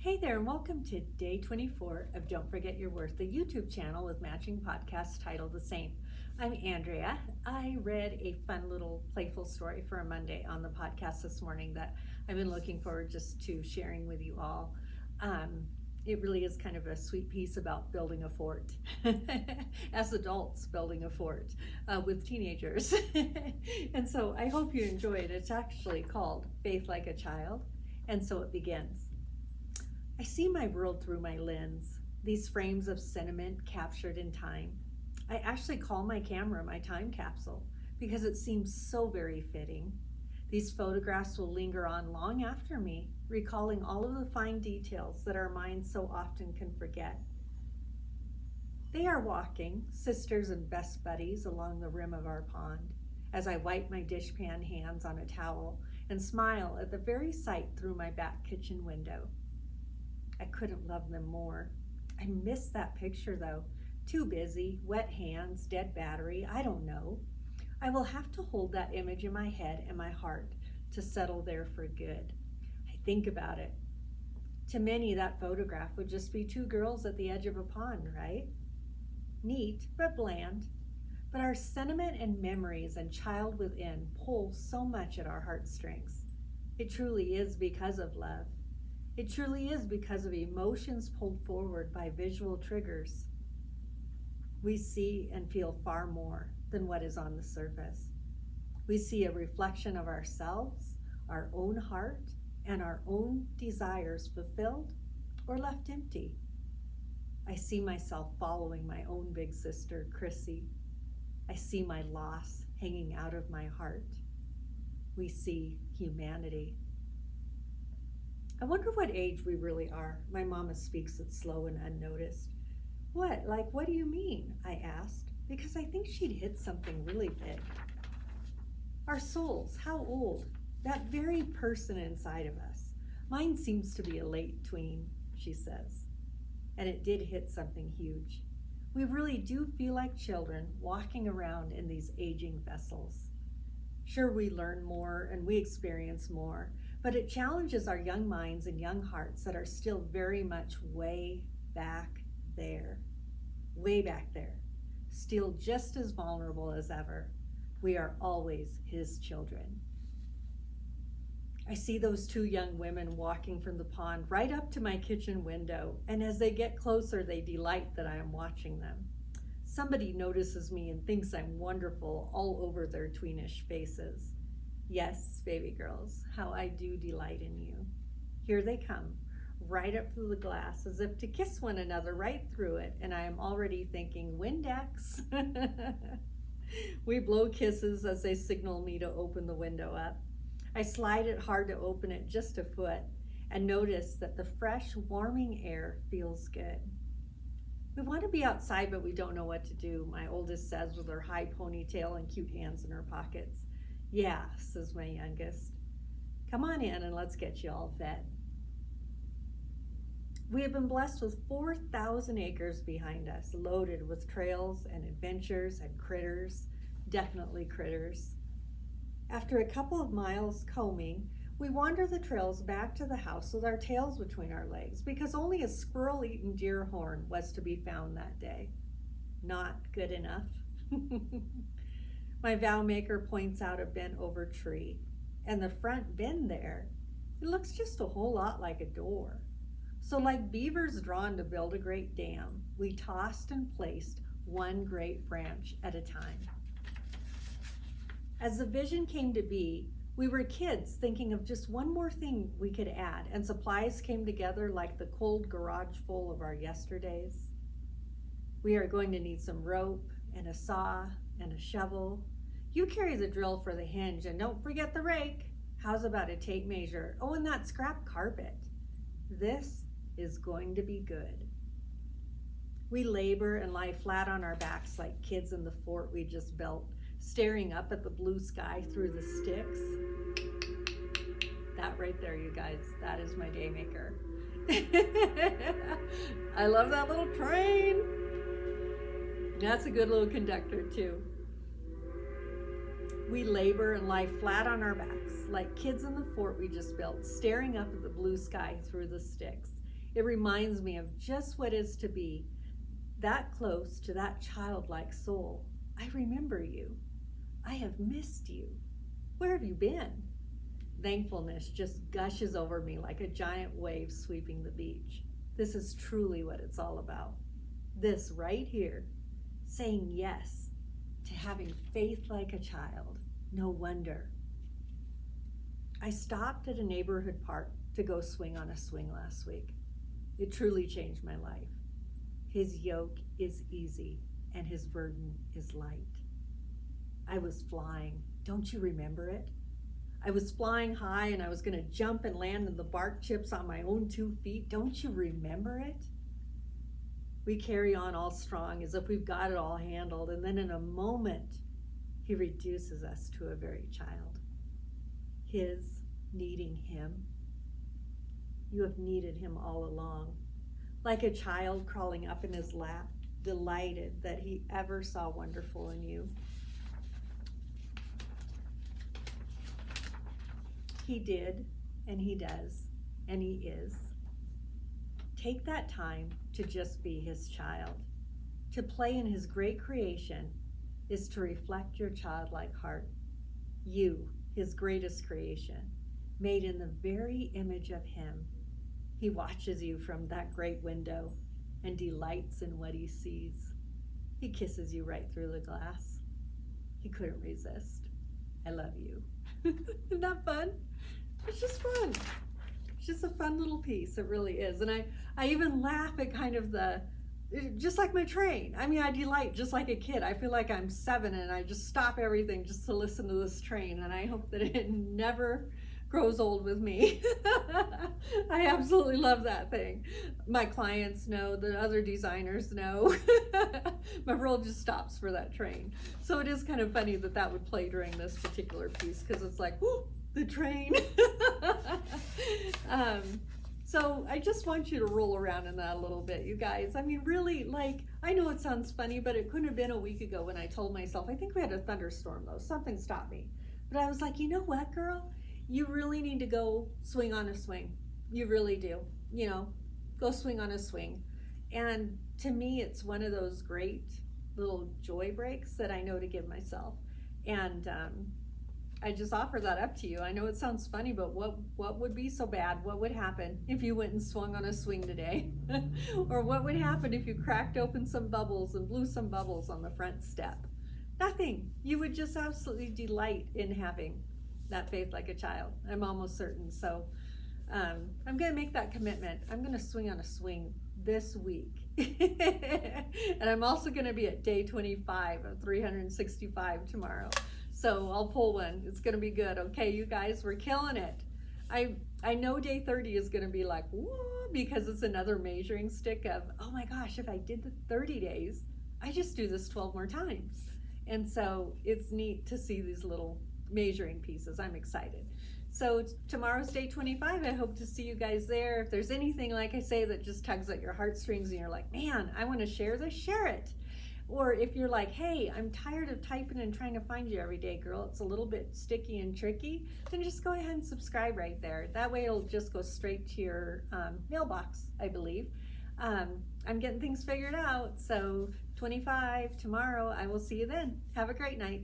Hey there, and welcome to day 24 of Don't Forget Your Worth, the YouTube channel with matching podcasts titled the same. I'm Andrea. I read a fun little playful story for a Monday on the podcast this morning that I've been looking forward just to sharing with you all. It really is kind of a sweet piece about building a fort, as adults building a fort with teenagers. And so I hope you enjoy it. It's actually called Faith Like a Child, and so it begins. I see my world through my lens, these frames of sentiment captured in time. I actually call my camera my time capsule because it seems so very fitting. These photographs will linger on long after me, recalling all of the fine details that our minds so often can forget. They are walking, sisters and best buddies, along the rim of our pond, as I wipe my dishpan hands on a towel and smile at the very sight through my back kitchen window. I couldn't love them more. I miss that picture though. Too busy, wet hands, dead battery, I don't know. I will have to hold that image in my head and my heart to settle there for good. I think about it. To many, that photograph would just be two girls at the edge of a pond, right? Neat, but bland. But our sentiment and memories and child within pull so much at our heartstrings. It truly is because of love. It truly is because of emotions pulled forward by visual triggers. We see and feel far more than what is on the surface. We see a reflection of ourselves, our own heart, and our own desires fulfilled or left empty. I see myself following my own big sister, Chrissy. I see my loss hanging out of my heart. We see humanity. I wonder what age we really are. My mama speaks it slow and unnoticed. What? Like, what do you mean? I asked, because I think she'd hit something really big. Our souls, how old? That very person inside of us. Mine seems to be a late tween, she says. And it did hit something huge. We really do feel like children walking around in these aging vessels. Sure, we learn more and we experience more, but it challenges our young minds and young hearts that are still very much way back there, still just as vulnerable as ever. We are always his children. I see those two young women walking from the pond right up to my kitchen window, and as they get closer, they delight that I am watching them. Somebody notices me and thinks I'm wonderful all over their tweenish faces. Yes, baby girls, how I do delight in you. Here they come, right up to the glass, as if to kiss one another right through it, and I am already thinking, Windex. We blow kisses as they signal me to open the window up. I slide it hard to open it just a foot and notice that the fresh, warming air feels good. We want to be outside, but we don't know what to do, my oldest says with her high ponytail and cute hands in her pockets. Yeah, says my youngest. Come on in and let's get you all fed. We have been blessed with 4,000 acres behind us, loaded with trails and adventures and critters, definitely critters. After a couple of miles combing, we wander the trails back to the house with our tails between our legs because only a squirrel-eaten deer horn was to be found that day. Not good enough. My vow maker points out a bent over tree, and the front bend there, it looks just a whole lot like a door. So like beavers drawn to build a great dam, we tossed and placed one great branch at a time. As the vision came to be, we were kids thinking of just one more thing we could add, and supplies came together like the cold garage full of our yesterdays. We are going to need some rope and a saw and a shovel. You carry the drill for the hinge, and don't forget the rake. How's about a tape measure? Oh, and that scrap carpet. This is going to be good. We labor and lie flat on our backs like kids in the fort we just built, staring up at the blue sky through the sticks. That right there, you guys, that is my day maker. I love that little train. That's a good little conductor too. We labor and lie flat on our backs like kids in the fort we just built, staring up at the blue sky through the sticks. It reminds me of just what is to be, that close to that childlike soul. I remember you. I have missed you. Where have you been? Thankfulness just gushes over me like a giant wave sweeping the beach. This is truly what it's all about. This right here, saying yes to having faith like a child. No wonder. I stopped at a neighborhood park to go swing on a swing last week. It truly changed my life. His yoke is easy and his burden is light. I was flying. Don't you remember it? I was flying high and I was going to jump and land in the bark chips on my own 2 feet. Don't you remember it? We carry on all strong as if we've got it all handled, and then in a moment, he reduces us to a very child. His needing him. You have needed him all along. Like a child crawling up in his lap, delighted that he ever saw wonderful in you. He did, and he does, and he is. Take that time to just be his child. To play in his great creation is to reflect your childlike heart. You, his greatest creation, made in the very image of him. He watches you from that great window and delights in what he sees. He kisses you right through the glass. He couldn't resist. I love you. Isn't that fun? It's just fun. It's just a fun little piece. It really is. And I even laugh at kind of just like my train. I mean, I delight just like a kid. I feel like I'm 7 and I just stop everything just to listen to this train. And I hope that it never grows old with me. I absolutely love that thing. My clients know, the other designers know. My world just stops for that train. So it is kind of funny that that would play during this particular piece, because it's like, whoo, the train. So I just want you to roll around in that a little bit, you guys. I mean, really, like, I know it sounds funny, but it couldn't have been a week ago when I told myself, I think we had a thunderstorm though, something stopped me. But I was like, you know what, girl? You really need to go swing on a swing. You really do. You know, go swing on a swing. And to me, it's one of those great little joy breaks that I know to give myself. And I just offer that up to you. I know it sounds funny, but what would be so bad? What would happen if you went and swung on a swing today? Or what would happen if you cracked open some bubbles and blew some bubbles on the front step? Nothing. You would just absolutely delight in having that faith like a child. I'm almost certain. So I'm going to make that commitment. I'm going to swing on a swing this week. And I'm also going to be at day 25 of 365 tomorrow. So I'll pull one. It's going to be good. Okay, you guys, we're killing it. I know day 30 is going to be like, woo, because it's another measuring stick of, oh my gosh, if I did the 30 days, I just do this 12 more times. And so it's neat to see these little measuring pieces. I'm excited. So tomorrow's day 25. I hope to see you guys there. If there's anything, like I say, that just tugs at your heartstrings and you're like, man, I want to share this, share it. Or if you're like, hey, I'm tired of typing and trying to find you every day, girl, it's a little bit sticky and tricky, then just go ahead and subscribe right there. That way it'll just go straight to your mailbox, I believe. I'm getting things figured out. So 25 tomorrow. I will see you then. Have a great night.